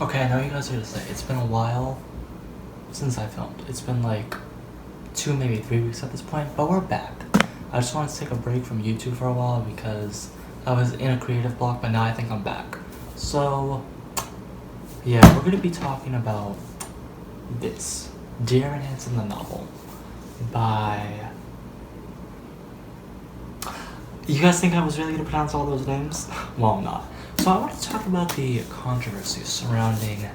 Okay, I know you guys are gonna say it's been a while since I filmed. It's been like 2, maybe 3 weeks at this point, but we're back. I just wanted to take a break from YouTube for a while because I was in a creative block, but now I think I'm back. So, yeah, we're gonna be talking about this Evan Hanson, the novel by. You guys think I was really gonna pronounce all those names? Well, I'm not. So I want to talk about the controversy surrounding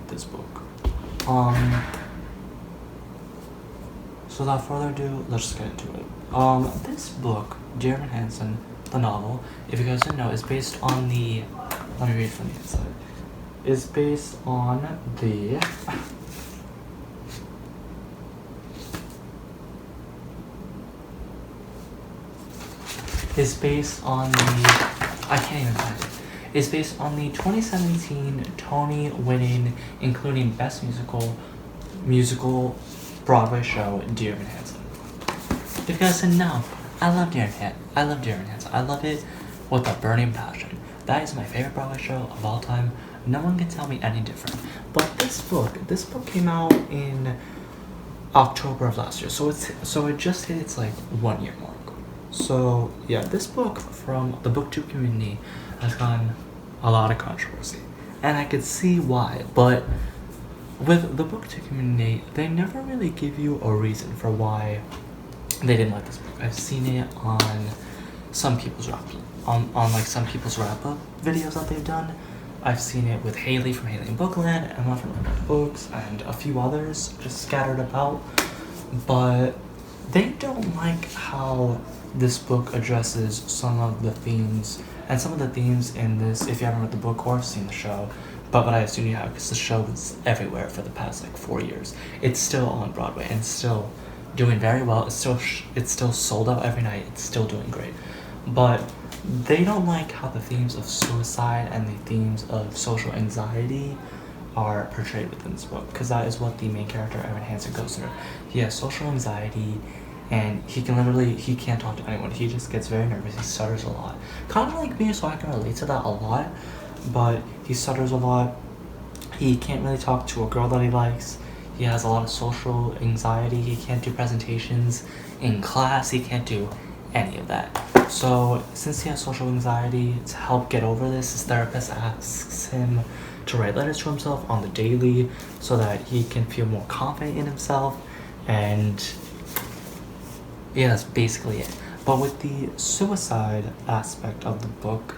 this book. So without further ado, let's just get into it. This book, Evan Hanson, the novel, if you guys didn't know, is based on the. Let me read from the inside. Is based on the. Is based on the. I can't even find it. Is based on the 2017 Tony-winning, including Best Musical Broadway show, Evan Hanson. If you guys didn't know, I love Evan Hanson. I love it with a burning passion. That is my favorite Broadway show of all time. No one can tell me any different. But this book came out in October of last year, so it just hit its like 1 year mark. So yeah, this book from the booktube community has gotten a lot of controversy, and I could see why. But with the booktube community, they never really give you a reason for why they didn't like this book. I've seen it on some people's wrap like some people's wrap up videos that they've done. I've seen it with Haley from Haley and Bookland, Emma from Emma Books, and a few others just scattered about. But they don't like how this book addresses some of the themes, and some of the themes in this, if you haven't read the book or seen the show, but I assume you have because the show was everywhere for the past like 4 years. It's still on Broadway and still doing very well. It's still sold out every night. It's still doing great. But they don't like how the themes of suicide and the themes of social anxiety are portrayed within this book, because that is what the main character Evan Hansen goes through. He has social anxiety, and he can't talk to anyone. He just gets very nervous. He stutters a lot, kind of like me, so I can relate to that a lot. But he stutters a lot. He can't really talk to a girl that he likes. He has a lot of social anxiety. He can't do presentations in class. He can't do any of that. So since he has social anxiety, to help get over this, his therapist asks him to write letters to himself on the daily so that he can feel more confident in himself. And yeah, that's basically it. But with the suicide aspect of the book,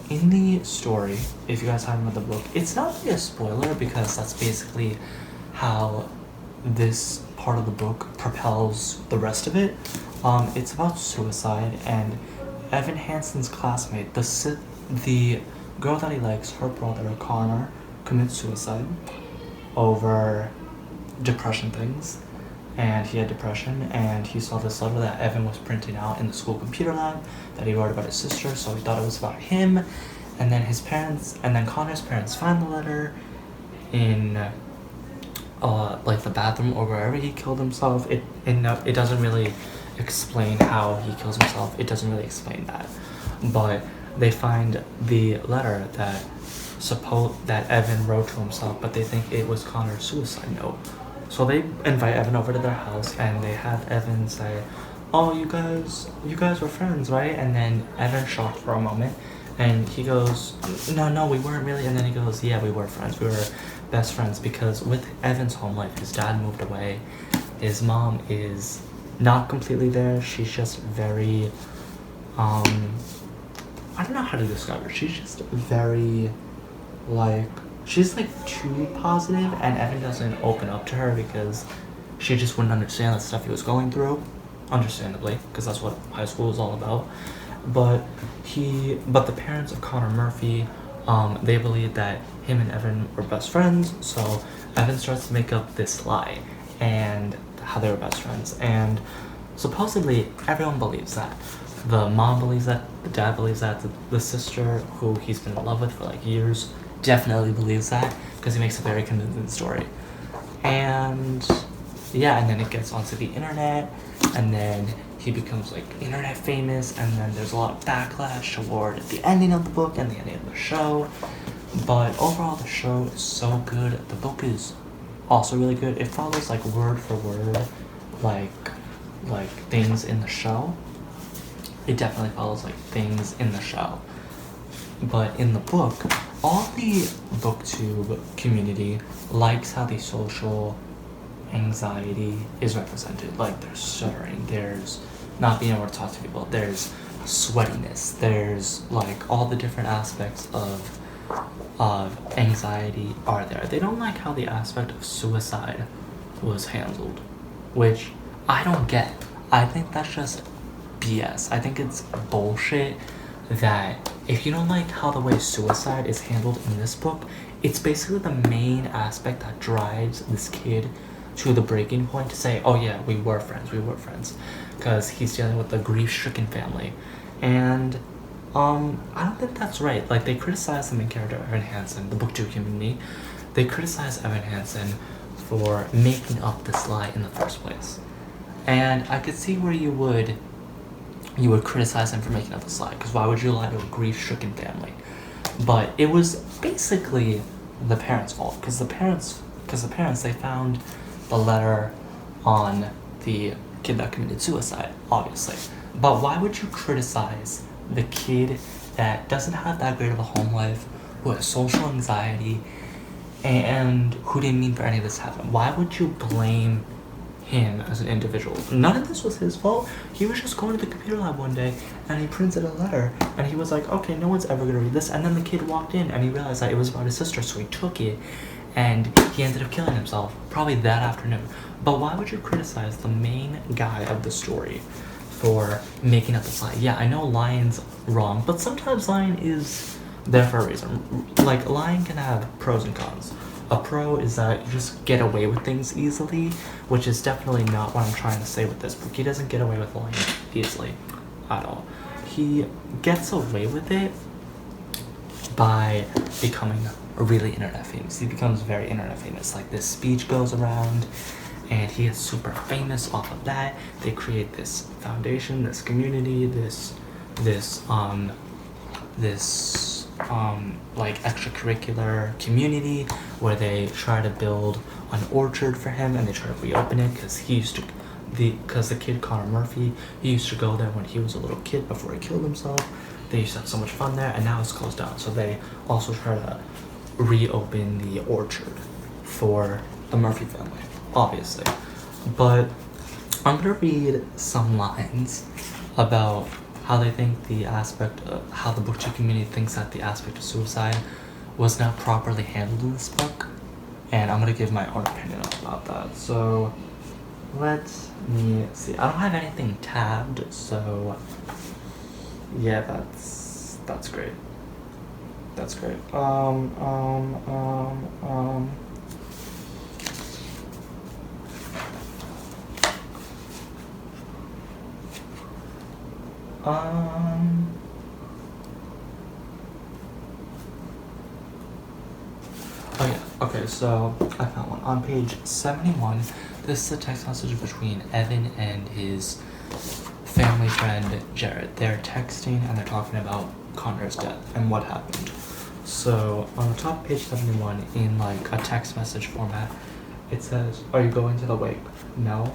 in the story, if you guys haven't read the book, it's not really a spoiler because that's basically how this part of the book propels the rest of it. It's about suicide, and Evan Hansen's classmate, the girl that he likes, her brother Connor, commits suicide over depression things. And he had depression, and he saw this letter that Evan was printing out in the school computer lab that he wrote about his sister, so he thought it was about him. And then Connor's parents find the letter in like the bathroom or wherever he killed himself. It doesn't really explain how he kills himself. It doesn't really explain that. But they find the letter that Evan wrote to himself, but they think it was Connor's suicide note. So they invite Evan over to their house, and they have Evan say, "Oh, you guys were friends, right?" And then Evan's shocked for a moment, and he goes, "No, we weren't really." And then he goes, "Yeah, we were friends. We were best friends because with Evan's home life, his dad moved away. His mom is not completely there. She's just very, I don't know how to describe her. She's just very, like." She's like too positive, and Evan doesn't open up to her because she just wouldn't understand the stuff he was going through, understandably, because that's what high school is all about. But the parents of Connor Murphy, they believe that him and Evan were best friends. So Evan starts to make up this lie and how they were best friends, and supposedly everyone believes that. The mom believes that, the dad believes that, the sister, who he's been in love with for like years, definitely believes that because he makes a very convincing story. And yeah, and then it gets onto the internet, and then he becomes like internet famous, and then there's a lot of backlash toward the ending of the book and the ending of the show. But overall, the show is so good. The book is also really good. It follows like word for word, like things in the show. It definitely follows like things in the show. But in the book, all the booktube community likes how the social anxiety is represented. Like there's stuttering, there's not being able to talk to people, there's sweatiness, there's like all the different aspects of anxiety are there. They don't like how the aspect of suicide was handled, which I don't get. I think that's just BS. I think it's bullshit that if you don't like how the way suicide is handled in this book, it's basically the main aspect that drives this kid to the breaking point to say, oh yeah, we were friends, because he's dealing with a grief-stricken family. And I don't think that's right. Like, they criticize the main character, Evan Hanson, the booktube community. They criticize Evan Hanson for making up this lie in the first place. And I could see where you would criticize him for making up this lie, because why would you lie to a grief-stricken family? But it was basically the parents' fault, because the parents, they found the letter on the kid that committed suicide, obviously. But why would you criticize the kid that doesn't have that great of a home life, who has social anxiety, and who didn't mean for any of this to happen? Why would you blame him as an individual? None of this was his fault. He was just going to the computer lab one day and he printed a letter and he was like, okay, no one's ever gonna read this. And then the kid walked in and he realized that it was about his sister, so he took it and he ended up killing himself probably that afternoon. But why would you criticize the main guy of the story for making up this lie? Yeah, I know lying's wrong, but sometimes lying is there for a reason. Like, lying can have pros and cons. A pro is that you just get away with things easily, which is definitely not what I'm trying to say with this book. He doesn't get away with lying easily at all. He gets away with it by becoming really internet famous. He becomes very internet famous. Like, this speech goes around and he is super famous off of that. They create this foundation, this community, this like extracurricular community where they try to build an orchard for him and they try to reopen it because the kid Connor Murphy, he used to go there when he was a little kid before he killed himself. They used to have so much fun there, and now it's closed down, so they also try to reopen the orchard for the Murphy family, obviously. But I'm gonna read some lines about how they think the aspect of how the booktube community thinks that the aspect of suicide was not properly handled in this book, and I'm gonna give my own opinion about that. So let me see. I don't have anything tabbed, so yeah, that's great. That's great. Oh yeah, okay, so I found one. On page 71, this is a text message between Evan and his family friend Jared. They're texting and they're talking about Connor's death and what happened. So on the top of page 71, in like a text message format, it says, "Are you going to the wake?" "No."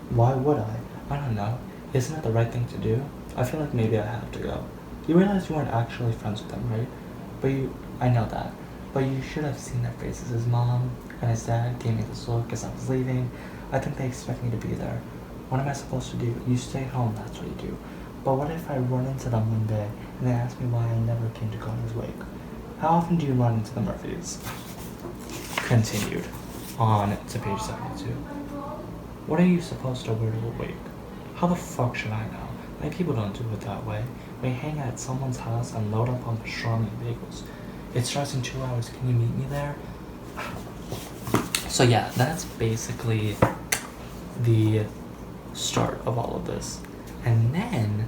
"Why would I?" "I don't know. Isn't it the right thing to do? I feel like maybe I have to go." "You realize you weren't actually friends with them, right?" I know that. But you should have seen their faces. His mom and his dad gave me this look as I was leaving. I think they expect me to be there. What am I supposed to do? You stay home, that's what you do. But what if I run into them one day and they ask me why I never came to Connor's wake? How often do you run into the Murphys? Continued. On to page 72. What are you supposed to wear to a wake? How the fuck should I know? Many people don't do it that way. We hang at someone's house and load up on pastrami and bagels. It starts in 2 hours. Can you meet me there? So yeah, that's basically the start of all of this. And then,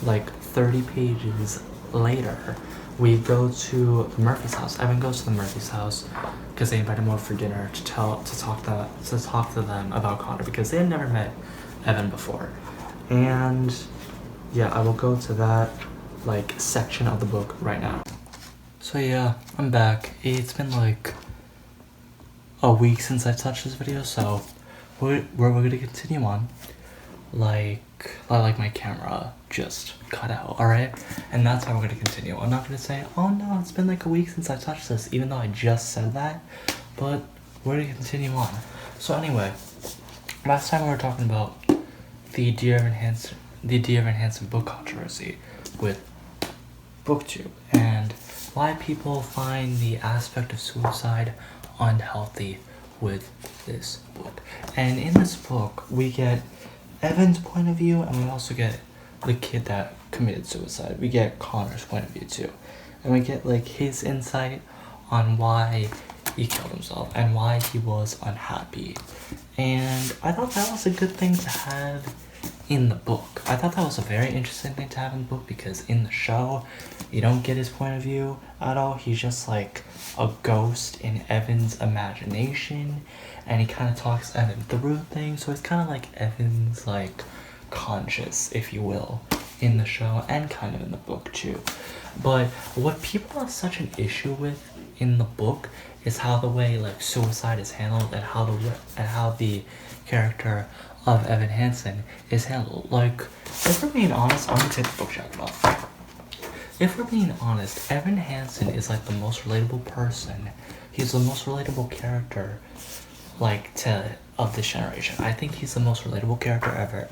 like 30 pages later, we go to the Murphy's house. Evan goes to the Murphy's house because they invited him over for dinner to talk to them about Connor, because they had never met Evan before. And yeah, I will go to that like section of the book right now. So yeah, I'm back. It's been like a week since I touched this video, so we're gonna continue on like my camera just cut out, alright? And that's how we're gonna continue. I'm not gonna say, oh no, it's been like a week since I touched this, even though I just said that, but we're gonna continue on. So anyway, last time we were talking about the Evan Hanson book controversy with BookTube, and why people find the aspect of suicide unhealthy with this book. And in this book, we get Evan's point of view, and we also get the kid that committed suicide. We get Connor's point of view too, and we get like his insight on why he killed himself and why he was unhappy. And I thought that was a good thing to have in the book. I thought that was a very interesting thing to have in the book, because in the show you don't get his point of view at all. He's just like a ghost in Evan's imagination, and he kind of talks Evan through things, so it's kind of like Evan's like conscious, if you will, in the show and kind of in the book too. But what people have such an issue with in the book is how the way like suicide is handled, and how the character of Evan Hansen is handled. Like, if we're being honest, I'm gonna take the book jacket off. If we're being honest, Evan Hansen is like the most relatable person. He's the most relatable character like of this generation. I think he's the most relatable character ever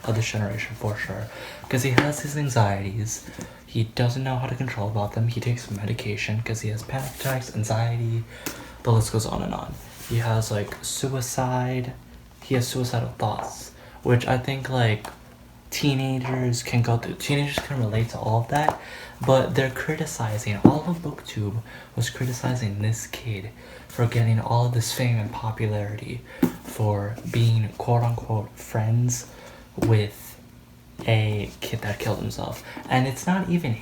of this generation, for sure, because he has his anxieties. He doesn't know how to control about them. He takes medication because he has panic attacks, anxiety, the list goes on and on. He has like suicidal thoughts, which I think like teenagers can go through. Teenagers can relate to all of that, but they're criticizing, all of BookTube was criticizing this kid for getting all of this fame and popularity for being quote-unquote friends with a kid that killed himself. And it's not even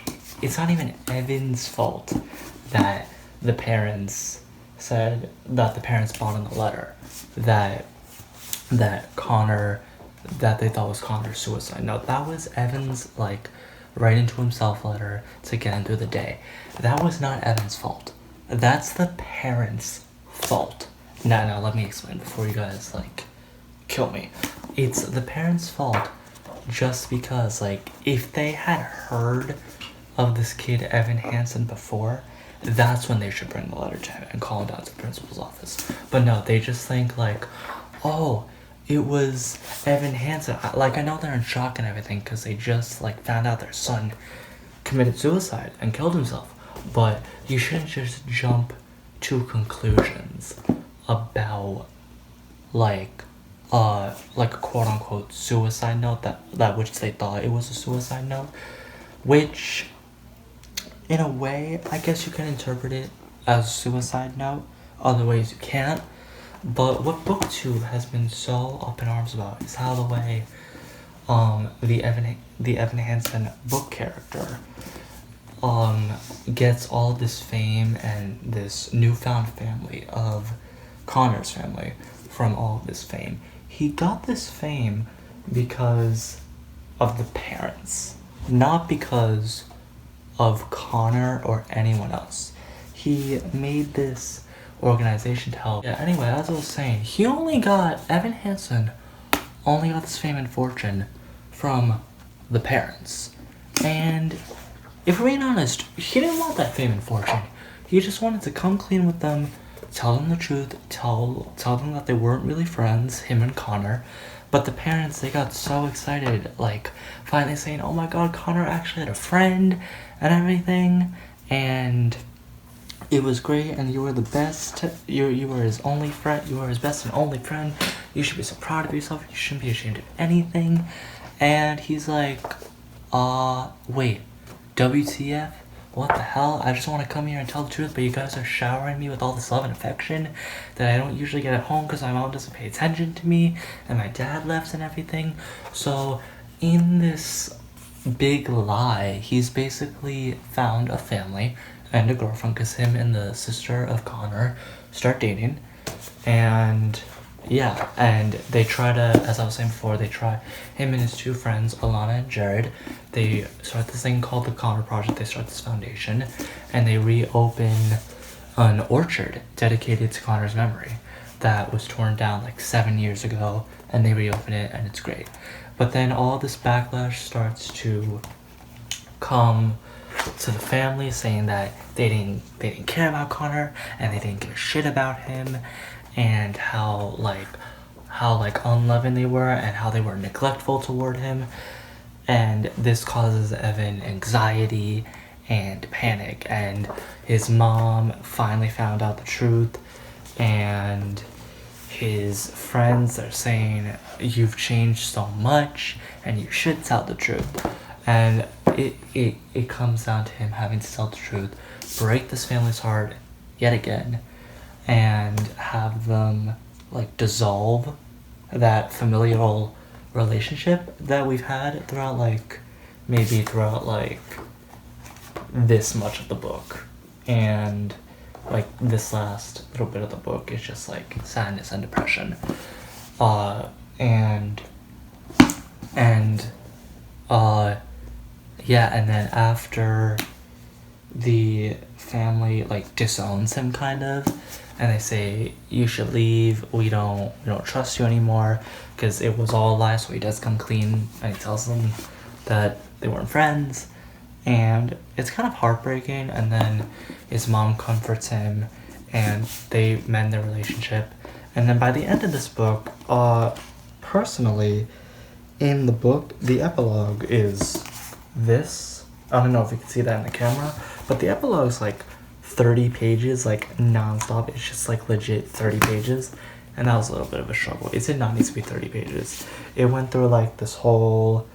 Evan's fault that the parents said, that the parents bought in the letter that they thought was Connor's suicide. No, that was Evan's like writing to himself letter to get him through the day. That was not Evan's fault. That's the parents' fault. No, let me explain before you guys like kill me. It's the parents' fault, just because like if they had heard of this kid Evan Hansen before, that's when they should bring the letter to him and call him down to the principal's office. But no, they just think like, oh, it was Evan Hansen. Like, I know they're in shock and everything because they just like found out their son committed suicide and killed himself. But you shouldn't just jump to conclusions about like a quote unquote suicide note that which they thought it was a suicide note, which in a way I guess you can interpret it as a suicide note. Other ways you can't. But what BookTube has been so up in arms about is how the way the Evan Hansen book character gets all this fame and this newfound family of Connor's family from all of this fame. He got this fame because of the parents, not because of Connor or anyone else. He made this organization to help. Yeah, anyway, as I was saying, Evan Hansen only got this fame and fortune from the parents. And if we're being honest, he didn't want that fame and fortune. He just wanted to come clean with them, tell them the truth, tell them that they weren't really friends, him and Connor. But the parents, they got so excited, like finally saying, oh my god, Connor actually had a friend and everything, and it was great, and you were the best. You were his only friend. You were his best and only friend. You should be so proud of yourself. You shouldn't be ashamed of anything. And he's like, wait, WTF? What the hell? I just want to come here and tell the truth, but you guys are showering me with all this love and affection that I don't usually get at home because my mom doesn't pay attention to me, and my dad left and everything. So in this big lie, he's basically found a family, and a girlfriend, because him and the sister of Connor start dating. And yeah, and they try to, as I was saying before, him and his two friends, Alana and Jared, they start this thing called the Connor Project. They start this foundation, and they reopen an orchard dedicated to Connor's memory that was torn down like 7 years ago, and they reopen it, and it's great. But then all this backlash starts to come to the family, saying that they didn't care about Connor, and they didn't give a shit about him, and how unloving they were, and how they were neglectful toward him. And this causes Evan anxiety and panic, and his mom finally found out the truth, and his friends are saying, you've changed so much and you should tell the truth. And it comes down to him having to tell the truth, break this family's heart yet again, and have them like dissolve that familial relationship that we've had throughout this much of the book. And like this last little bit of the book is just like sadness and depression. And then after the family like disowns him kind of, and they say, you should leave, we don't trust you anymore, because it was all a lie. So he does come clean, and he tells them that they weren't friends, and it's kind of heartbreaking. And then his mom comforts him, and they mend their relationship. And then by the end of this book, personally, in the book, the epilogue is this. I don't know if you can see that in the camera, but the epilogue is like 30 pages, like non-stop. It's just like legit 30 pages, and that was a little bit of a struggle. It did not need to be 30 pages. It went through like this whole,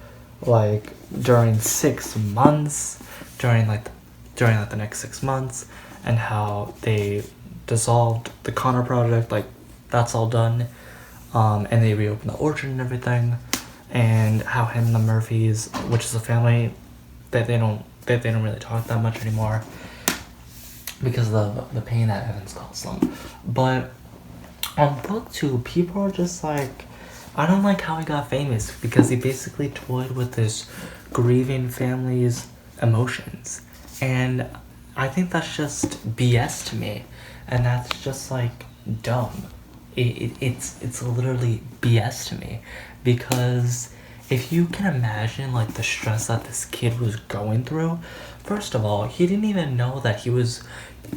like during 6 months, during the next 6 months, and how they dissolved the Connor Project, like that's all done, and they reopened the orchard and everything, and how him and the Murphys, which is a family that they don't really talk that much anymore because of the pain that Evans caused them. But on book 2, people are just like, I don't like how he got famous, because he basically toyed with this grieving family's emotions, and I think that's just BS to me, and that's just like dumb. It's literally BS to me, because if you can imagine like the stress that this kid was going through, first of all, he didn't even know that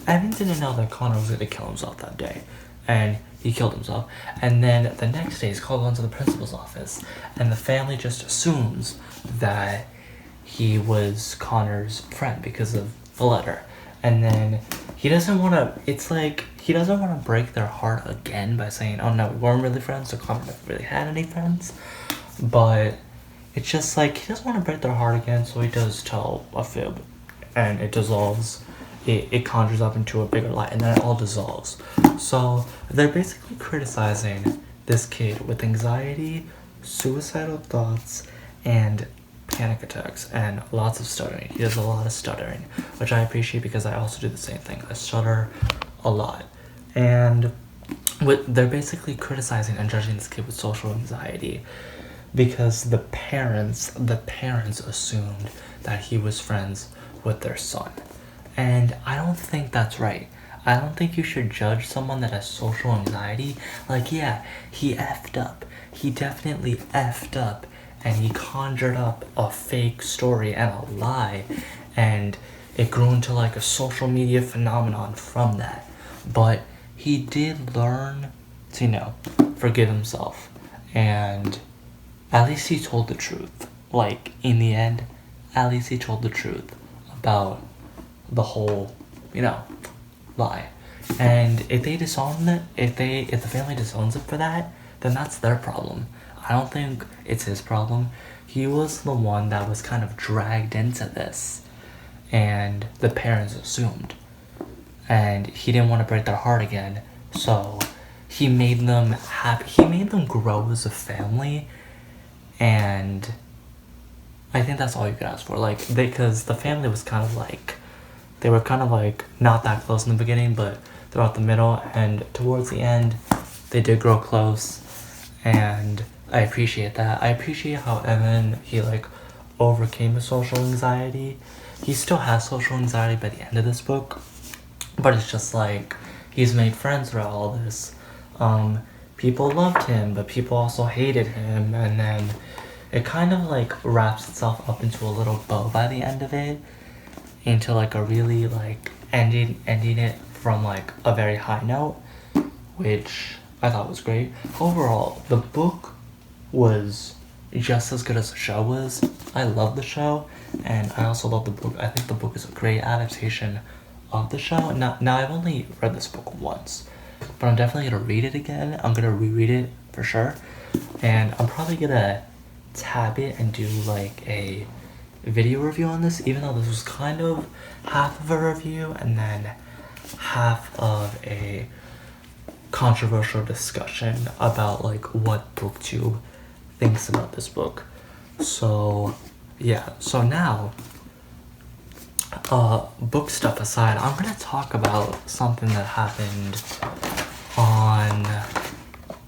Evan didn't know that Connor was going to kill himself that day, and he killed himself. And then the next day he's called onto the principal's office, and the family just assumes that he was Connor's friend because of the letter. And then he doesn't want to break their heart again by saying, oh no, we weren't really friends, so Connor never really had any friends. But it's just like, he doesn't want to break their heart again, so he does tell a fib, and it dissolves. It conjures up into a bigger lie, and then it all dissolves. So they're basically criticizing this kid with anxiety, suicidal thoughts, and panic attacks, and lots of stuttering. He does a lot of stuttering, which I appreciate, because I also do the same thing. I stutter a lot. And they're basically criticizing and judging this kid with social anxiety, because the parents assumed that he was friends with their son. And I don't think that's right. I don't think you should judge someone that has social anxiety. Like, yeah, he effed up. He definitely effed up. And he conjured up a fake story and a lie. And it grew into like a social media phenomenon from that. But he did learn to, forgive himself. And at least he told the truth. Like, in the end, at least he told the truth about the whole, lie. And if they disown it, if the family disowns it for that, then that's their problem. I don't think it's his problem. He was the one that was kind of dragged into this, and the parents assumed. And he didn't want to break their heart again, so he made them happy. He made them grow as a family, and I think that's all you could ask for. Like, because the family was kind of like, they were kind of like not that close in the beginning, but throughout the middle and towards the end, they did grow close, and I appreciate that. I appreciate how Evan, he like overcame his social anxiety. He still has social anxiety by the end of this book, but it's just like he's made friends throughout all this. People loved him, but people also hated him, and then it kind of like wraps itself up into a little bow by the end of it, into like a really like ending it from like a very high note, which I thought was great. Overall, the book was just as good as the show was. I love the show, and I also love the book. I think the book is a great adaptation of the show. Now I've only read this book once, but I'm definitely gonna read it again. I'm gonna reread it for sure, and I'm probably gonna tab it and do like a video review on this, even though this was kind of half of a review and then half of a controversial discussion about like what booktube thinks about this book. So yeah, so now book stuff aside, I'm gonna talk about something that happened on,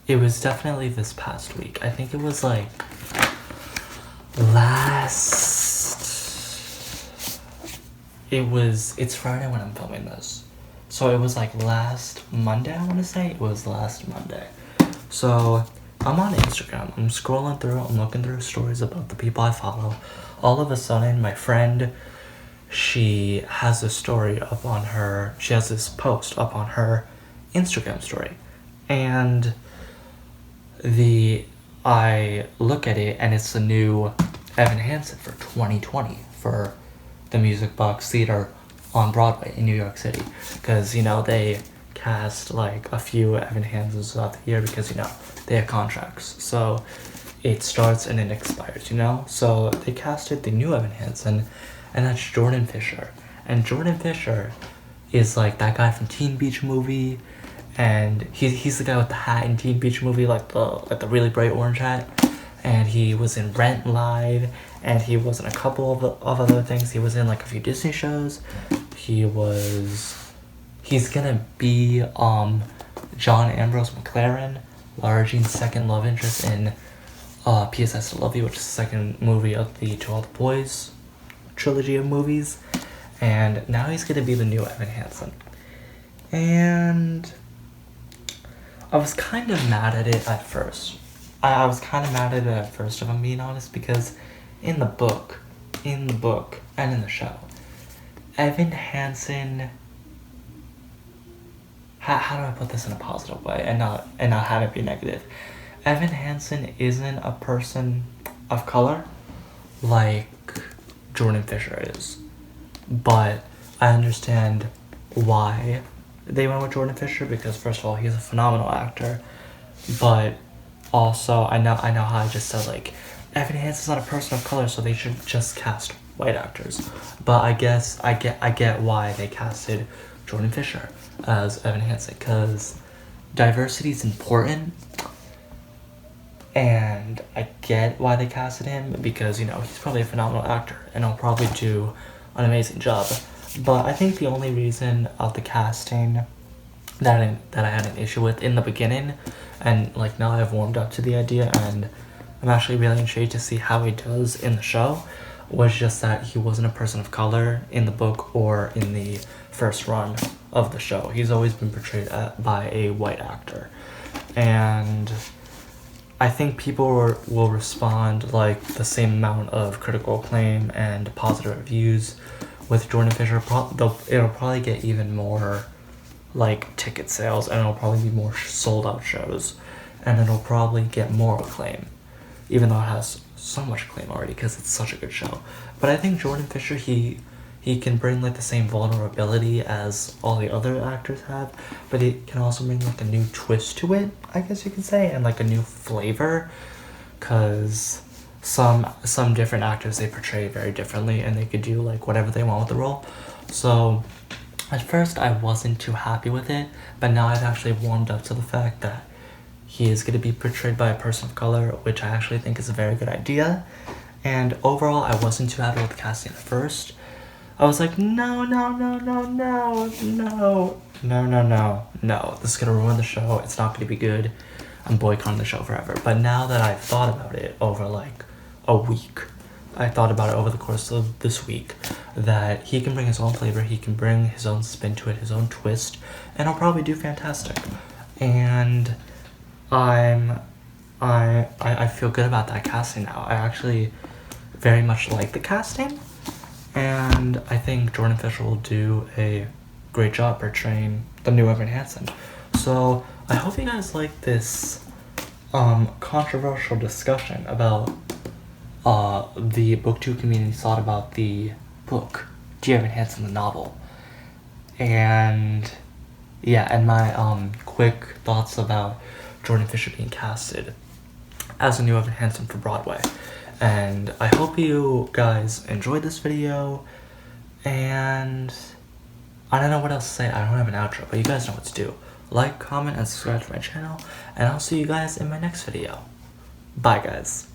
it was definitely this past week. I think it was like it's Friday when I'm filming this. So it was like last Monday, I want to say. It was last Monday. So I'm on Instagram. I'm scrolling through. I'm looking through stories about the people I follow. All of a sudden, my friend, she has this story up on her, she has this post up on her Instagram story. And I look at it and it's the new Evan Hansen for 2020 for the Music Box Theater on Broadway in New York City. Because, you know, they cast like a few Evan Hansens throughout the year because, you know, they have contracts. So it starts and it expires, you know? So they casted the new Evan Hansen, and that's Jordan Fisher. And Jordan Fisher is like that guy from Teen Beach Movie, and he's the guy with the hat in Teen Beach Movie, like the really bright orange hat. And he was in Rent Live, and he was in a couple of other things. He was in like a few Disney shows. He's gonna be John Ambrose McLaren, Lara Jean's second love interest in P.S. I Still Love You, which is the second movie of the To All the Boys trilogy of movies. And now he's gonna be the new Evan Hansen. And I was kind of mad at it at first. I was kind of mad at it at first, if I'm being honest, because in the book, and in the show, Evan Hansen, how do I put this in a positive way and not have it be negative? Evan Hansen isn't a person of color like Jordan Fisher is, but I understand why they went with Jordan Fisher, because first of all, he's a phenomenal actor, but also I know how I just said like Evan Hansen's not a person of color, so they should just cast white actors. But I guess I get why they casted Jordan Fisher as Evan Hansen, because diversity is important, and I get why they casted him, because, you know, he's probably a phenomenal actor and he'll probably do an amazing job. But I think the only reason of the casting that I had an issue with in the beginning, and like now I've warmed up to the idea and I'm actually really intrigued to see how he does in the show, was just that he wasn't a person of color in the book or in the first run of the show. He's always been portrayed by a white actor, and I think people will respond like the same amount of critical acclaim and positive reviews with Jordan Fisher. It'll probably get even more like ticket sales, and it'll probably be more sold out shows, and it'll probably get more acclaim, even though it has so much acclaim already because it's such a good show. But I think Jordan Fisher, he can bring like the same vulnerability as all the other actors have, but he can also bring like a new twist to it, I guess you could say, and like a new flavor, because some different actors, they portray very differently and they could do like whatever they want with the role. So at first I wasn't too happy with it, but now I've actually warmed up to the fact that he is going to be portrayed by a person of color, which I actually think is a very good idea. And overall, I wasn't too happy with the casting at first, I was like, no, this is gonna ruin the show. It's not gonna be good. I'm boycotting the show forever. But now that I've thought about it over like a week, I thought about it over the course of this week, that he can bring his own flavor, he can bring his own spin to it, his own twist, and he'll probably do fantastic. And I feel good about that casting now. I actually very much like the casting, and I think Jordan Fisher will do a great job portraying the new Evan Hansen. So I hope you guys like this controversial discussion about the booktube community's thought about the book, Dear Evan Hansen, the novel. And yeah, and my quick thoughts about Jordan Fisher being casted as a new Evan Hansen for Broadway. And I hope you guys enjoyed this video, and I don't know what else to say. I don't have an outro, but you guys know what to do. Like, comment, and subscribe to my channel, and I'll see you guys in my next video. Bye, guys.